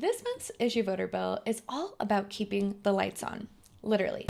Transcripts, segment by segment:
This month's issue voter bill is all about keeping the lights on, literally.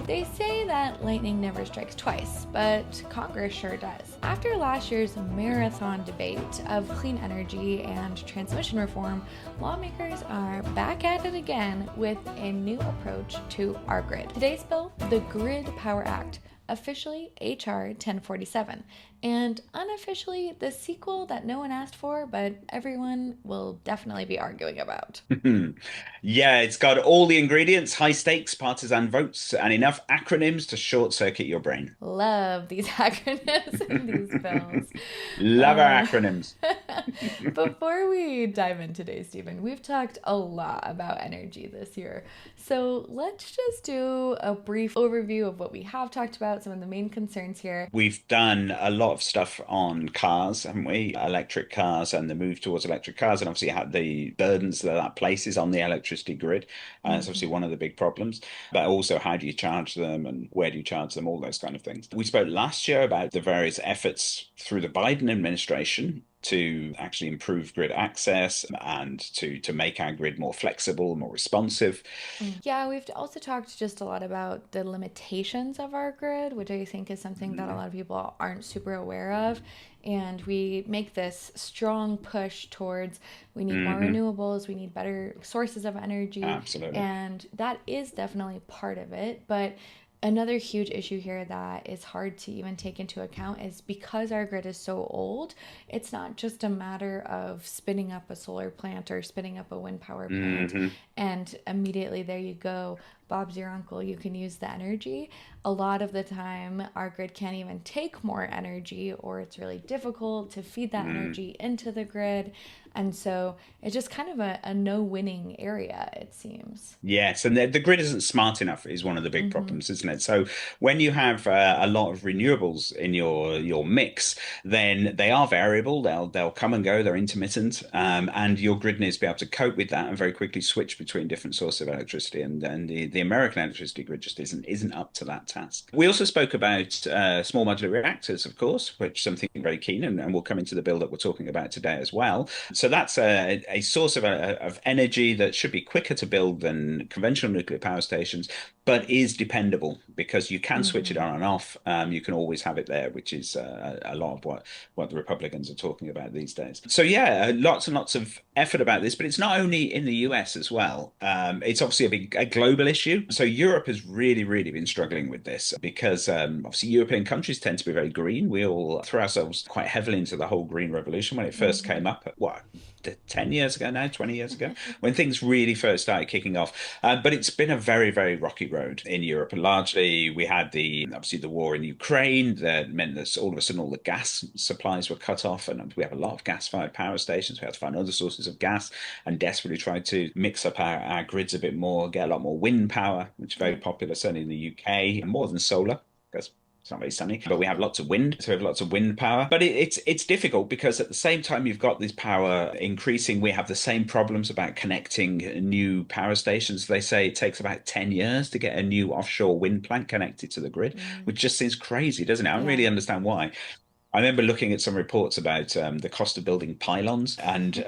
They say that lightning never strikes twice, but Congress sure does. After last year's marathon debate of clean energy and transmission reform, lawmakers are back at it again with a new approach to our grid. Today's bill, the Grid Power Act, officially HR 1047, and unofficially the sequel that no one asked for, but everyone will definitely be arguing about. Yeah, it's got all the ingredients, high stakes, partisan votes, and enough acronyms to short circuit your brain. Love these acronyms in these bills. Love our Um, acronyms. Before we dive in today, Stephen, we've talked a lot about energy this year. So let's just do a brief overview of what we have talked about, some of the main concerns here. We've done a lot of stuff on cars, haven't we? Electric cars and the move towards electric cars, and obviously had the burdens that that places on the electricity grid. It's obviously one of the big problems. But also, how do you charge them and where do you charge them? All those kind of things. We spoke last year about the various efforts through the Biden administration to actually improve grid access and to make our grid more flexible, more responsive. Yeah, we've also talked just a lot about the limitations of our grid, which I think is something that a lot of people aren't super aware of. And we make this strong push towards we need more Hmm. renewables, we need better sources of energy, Absolutely. and that is definitely part of it. But another huge issue here that is hard to even take into account is because our grid is so old, it's not just a matter of spinning up a solar plant or spinning up a wind power plant Hmm. and immediately there you go. Bob's your uncle, you can use the energy. A lot of the time, our grid can't even take more energy, or it's really difficult to feed that energy into the grid. And so it's just kind of a no winning area, it seems. Yes, and the grid isn't smart enough is one of the big Mm-hmm. problems, isn't it? So when you have a lot of renewables in your mix, then they are variable. They'll come and go. They're intermittent, and your grid needs to be able to cope with that and very quickly switch between different sources of electricity. And the American electricity grid just isn't up to that task. We also spoke about small modular reactors, of course, which is something very keen, and we'll come into the bill that we're talking about today as well. So that's a source of energy that should be quicker to build than conventional nuclear power stations, but is dependable because you can switch it Mm-hmm. on and off. You can always have it there, which is a lot of what the Republicans are talking about these days. So yeah, lots and lots of effort about this, but it's not only in the US as well. It's obviously a global issue. So Europe has really been struggling with this because obviously European countries tend to be very green. We all throw ourselves quite heavily into the whole green revolution when it first came Mm-hmm. up. What? 10 years ago now, 20 years ago, when things really first started kicking off. But it's been a very rocky road in Europe. And largely, we had obviously the war in Ukraine that meant that all of a sudden all the gas supplies were cut off. And we have a lot of gas-fired power stations. We had to find other sources of gas and desperately tried to mix up our grids a bit more, get a lot more wind power, which is very Yep. popular, certainly in the UK, more than solar. Because it's not very sunny, but we have lots of wind, so we have lots of wind power. But it's difficult because at the same time you've got this power increasing, we have the same problems about connecting new power stations. They say it takes about 10 years to get a new offshore wind plant connected to the grid, Mm. which just seems crazy, doesn't it? I don't Yeah. really understand why. I remember looking at some reports about the cost of building pylons, and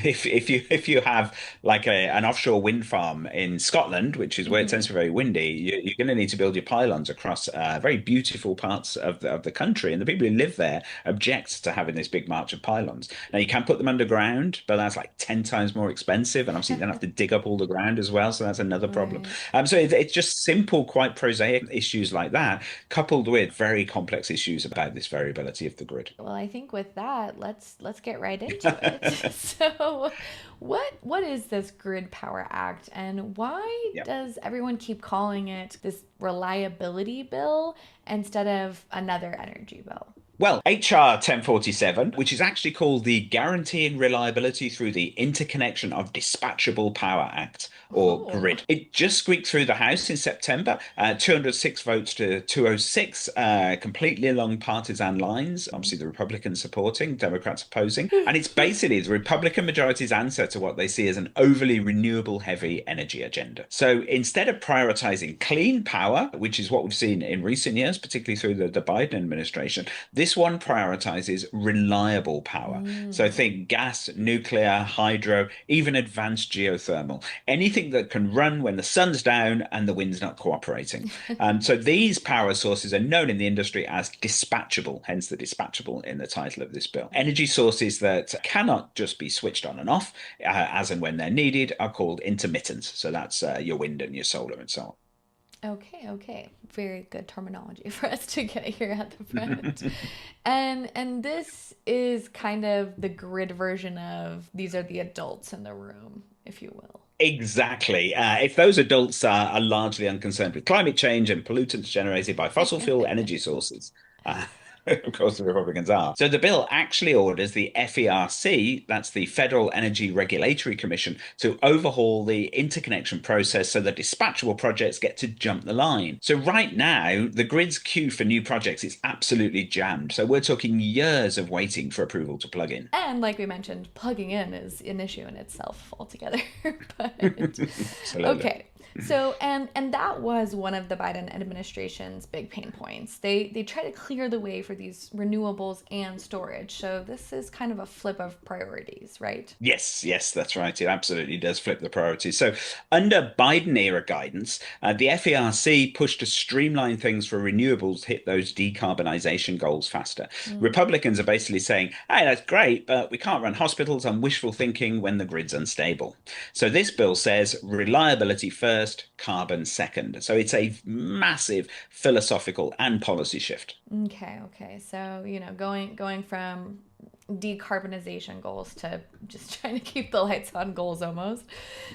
if you have like an offshore wind farm in Scotland, which is where it tends Mm-hmm. to be very windy, you're going to need to build your pylons across very beautiful parts of the country, and the people who live there object to having this big march of pylons. Now you can put them underground, but that's like 10 times more expensive, and obviously you then have to dig up all the ground as well, so that's another problem. Right. So it's just simple, quite prosaic issues like that, coupled with very complex issues about this variability of the grid. Well, I think with that, let's get right into it. So, what is this Grid Power Act and why Yeah. does everyone keep calling it this reliability bill instead of another energy bill? Well, HR 1047, which is actually called the Guaranteeing Reliability Through the Interconnection of Dispatchable Power Act, or Oh. GRID. It just squeaked through the House in September, 206 votes to 206, completely along partisan lines. Obviously, the Republicans supporting, Democrats opposing. And it's basically the Republican majority's answer to what they see as an overly renewable heavy energy agenda. So instead of prioritizing clean power, which is what we've seen in recent years, particularly through the Biden administration, this one prioritizes reliable power. So Mm. think gas, nuclear, hydro, even advanced geothermal, anything that can run when the sun's down and the wind's not cooperating. So these power sources are known in the industry as dispatchable, hence the dispatchable in the title of this bill. Energy sources that cannot just be switched on and off as and when they're needed are called intermittent. So that's your wind and your solar and so Okay, okay. Very good terminology for us to get here at the front. on. And this is kind of the grid version of these are the adults in the room, if you will. Exactly. If those adults are largely unconcerned with climate change and pollutants generated by fossil fuel energy sources, uh, of course, the Republicans are. So the bill actually orders the FERC, that's the Federal Energy Regulatory Commission, to overhaul the interconnection process so that dispatchable projects get to jump the line. So right now, the grid's queue for new projects is absolutely jammed. So we're talking years of waiting for approval to plug in. And like we mentioned, plugging in is an issue in itself altogether. But Absolutely. okay. So and that was one of the Biden administration's big pain points. They try to clear the way for these renewables and storage. So this is kind of a flip of priorities, right? Yes, yes, that's right. It absolutely does flip the priorities. So, under Biden era guidance, the FERC pushed to streamline things for renewables to hit those decarbonization goals faster. Mm. Republicans are basically saying, hey, that's great, but we can't run hospitals on wishful thinking when the grid's unstable. So, this bill says reliability first, carbon second. So, it's a massive philosophical and policy shift. Okay, okay. So, going from decarbonization goals to just trying to keep the lights on goals almost.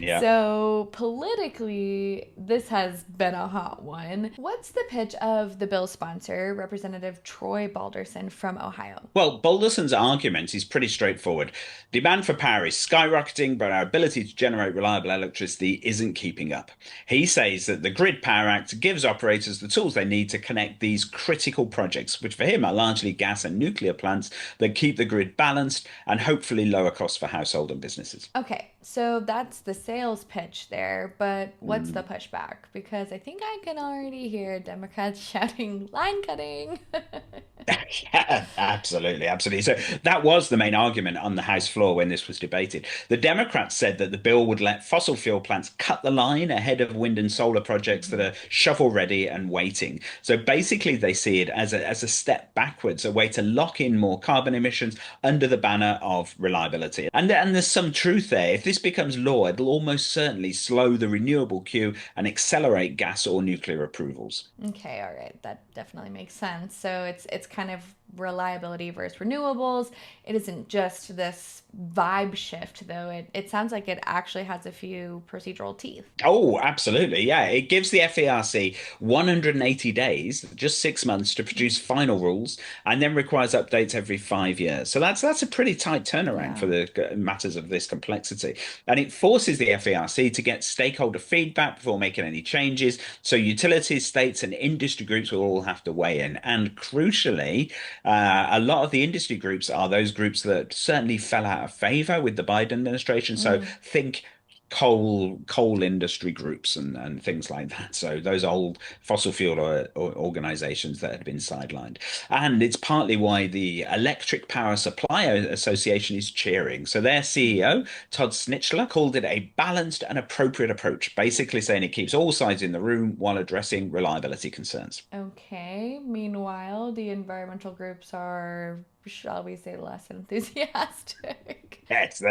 Yeah. So, politically, this has been a hot one. What's the pitch of the bill sponsor, Representative Troy Balderson from Ohio? Well, Balderson's argument is pretty straightforward. Demand for power is skyrocketing, but our ability to generate reliable electricity isn't keeping up. He says that the Grid Power Act gives operators the tools they need to connect these critical projects, which for him are largely gas and nuclear plants that keep the grid balanced and hopefully lower costs for household and businesses. Okay, so that's the sales pitch there, but what's the Mm. pushback? Because I think I can already hear Democrats shouting line cutting. Yeah, absolutely, absolutely. So that was the main argument on the House floor when this was debated. The Democrats said that the bill would let fossil fuel plants cut the line ahead of wind and solar projects that are shovel ready and waiting. So basically, they see it as a step backwards, a way to lock in more carbon emissions under the banner of reliability. And there's some truth there. If this becomes law, it'll almost certainly slow the renewable queue and accelerate gas or nuclear approvals. Okay, all right. That definitely makes sense. So it's kind of reliability versus renewables. It isn't just this vibe shift though. It sounds like it actually has a few procedural teeth. Oh, absolutely. Yeah. It gives the FERC 180 days, just 6 months, to produce final rules and then requires updates every 5 years. So that's a pretty tight turnaround Yeah. for the matters of this complexity. And it forces the FERC to get stakeholder feedback before making any changes. So utilities, states, and industry groups will all have to weigh in. And crucially, a lot of the industry groups are those groups that certainly fell out of favor with the Biden administration. So Mm. think coal industry groups and things like that. So those old fossil fuel or organizations that had been sidelined. And it's partly why the Electric Power Supplier Association is cheering. So their CEO, Todd Snitchler, called it a balanced and appropriate approach, basically saying it keeps all sides in the room while addressing reliability concerns. Okay. Meanwhile, the environmental groups are, shall we say, less enthusiastic. Yes,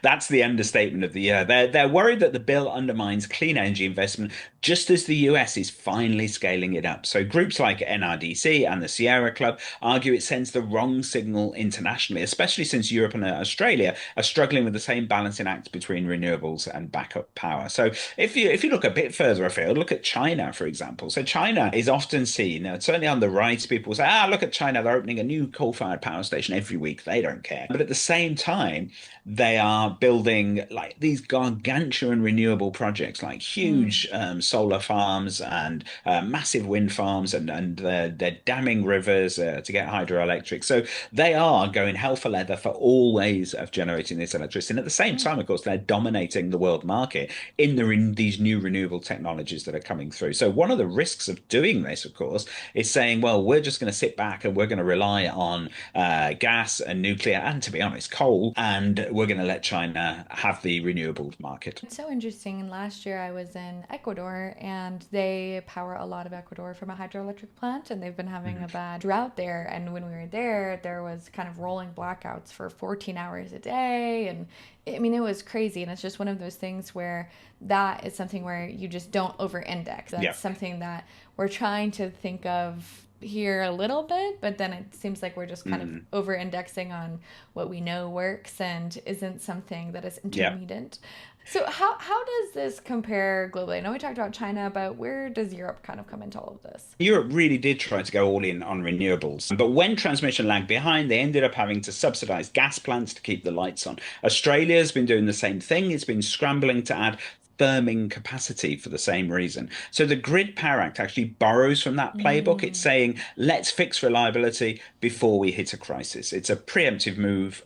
that's the understatement of the year. They're worried that the bill undermines clean energy investment just as the US is finally scaling it up. So groups like NRDC and the Sierra Club argue it sends the wrong signal internationally, especially since Europe and Australia are struggling with the same balancing act between renewables and backup power. So if you look a bit further afield, look at China, for example. So China is often seen, certainly on the right, people say, look at China, they're opening a new coal-fired power station every week. They don't care. But at the same time, They are building like these gargantuan renewable projects, like Mm. huge solar farms and massive wind farms, and they're damming rivers to get hydroelectric. So they are going hell for leather for all ways of generating this electricity. And at the same Mm. time, of course, they're dominating the world market in these new renewable technologies that are coming through. So one of the risks of doing this, of course, is saying, well, we're just going to sit back and we're going to rely on gas and nuclear, and to be honest, coal, and we're going to let China have the renewables market. It's so interesting. And last year I was in Ecuador and they power a lot of Ecuador from a hydroelectric plant and they've been having a Mhm. bad drought there. And when we were there, there was kind of rolling blackouts for 14 hours a day. And I mean, it was crazy. And it's just one of those things where that is something where you just don't over index. Yeah. That's something that we're trying to think of here a little bit, but then it seems like we're just kind of Mhm. over indexing on what we know works and isn't something that is Yeah. intermediate. So how does this compare globally? I know we talked about China, but where does Europe kind of come into all of this? Europe really did try to go all in on renewables, but when transmission lagged behind, they ended up having to subsidize gas plants to keep the lights on. Australia's been doing the same thing. It's been scrambling to add firming capacity for the same reason. So the Grid Power Act actually borrows from that playbook. It's Mm, saying, let's fix reliability before we hit a crisis. It's a preemptive move,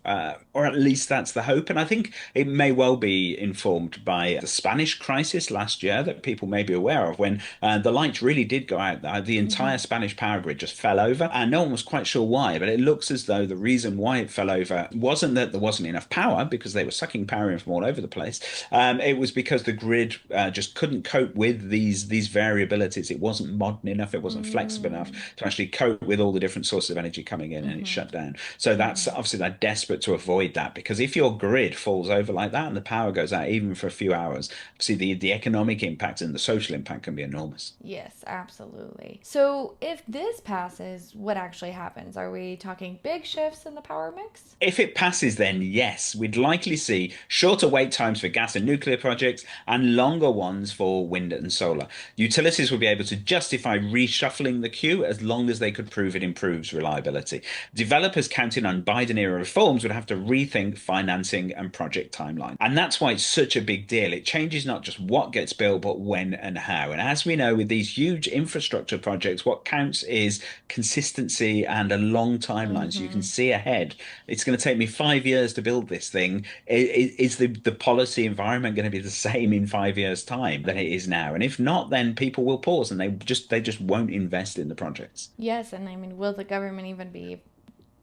or at least that's the hope. And I think it may well be informed by the Spanish crisis last year that people may be aware of when the lights really did go out there. The mm-hmm, entire Spanish power grid just fell over, and no one was quite sure why. But it looks as though the reason why it fell over wasn't that there wasn't enough power because they were sucking power in from all over the place. It was because the grid just couldn't cope with these variabilities. It wasn't modern enough. It wasn't flexible enough mm, to actually cope with all the different sources of energy coming in, and it mm-hmm, shut down. So that's mm-hmm. obviously they're desperate to avoid that because if your grid falls over like that and the power goes out even for a few hours, see the economic impact and the social impact can be enormous. Yes, absolutely. So if this passes, what actually happens? Are we talking big shifts in the power mix? If it passes, then yes, we'd likely see shorter wait times for gas and nuclear projects and longer ones for wind and solar. Utilities will be able to justify reshuffling the queue as long as they could prove it improves reliability. Developers counting on Biden era reforms would have to rethink financing and project timeline. And that's why it's such a big deal. It changes not just what gets built, but when and how. And as we know, with these huge infrastructure projects, what counts is consistency and a long timeline. So you can Mm-hmm. see ahead. It's going to take me 5 years to build this thing. Is the policy environment going to be the same in 5 years' time than it is now? And if not, then people will pause and they just won't invest in the projects. Yes, and I mean, will the government even be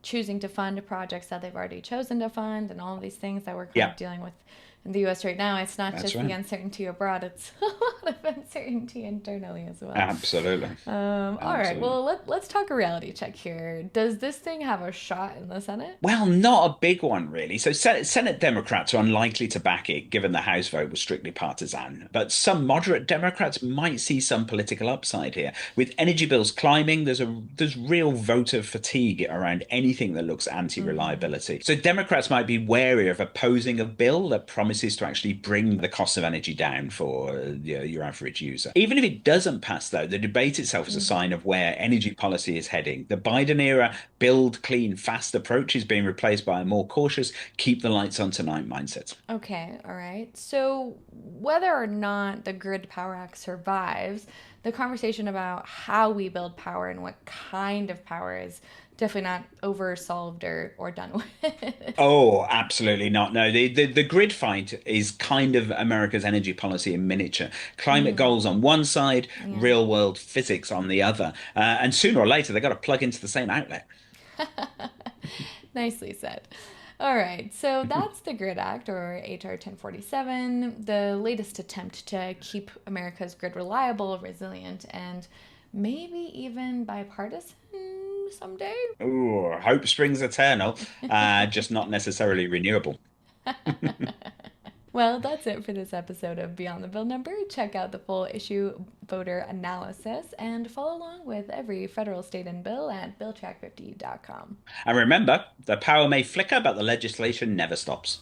choosing to fund projects that they've already chosen to fund and all of these things that we're kind Yeah, of dealing with in the US right now? It's not that's just the right. uncertainty abroad, it's a lot of uncertainty internally as well. Absolutely. All right, Absolutely. well, let's talk a reality check here. Does this thing have a shot in the Senate? Well, not a big one, really. So, Senate Democrats are unlikely to back it, given the House vote was strictly partisan. But some moderate Democrats might see some political upside here. With energy bills climbing, there's real voter fatigue around anything that looks Mm-hmm. anti-reliability. So, Democrats might be wary of opposing a bill that promises to actually bring the cost of energy down for your average user. Even if it doesn't pass, though, the debate itself is a Mm-hmm. sign of where energy policy is heading. The Biden era build clean fast approach is being replaced by a more cautious keep the lights on tonight mindset. Okay, all right. So, whether or not the Grid Power Act survives, the conversation about how we build power and what kind of power is definitely not oversolved or done with. Oh, absolutely not. No, the grid fight is kind of America's energy policy in miniature. Climate Mm, goals on one side, yeah. real world physics on the other. And sooner or later, they've got to plug into the same outlet. Nicely said. All right, so that's the GRID Act, or HR 1047, the latest attempt to keep America's grid reliable, resilient, and maybe even bipartisan someday. Ooh, hope springs eternal, just not necessarily renewable. Well, that's it for this episode of Beyond the Bill Number. Check out the full issue voter analysis and follow along with every federal, state, and bill at billtrack50.com. And remember, the power may flicker, but the legislation never stops.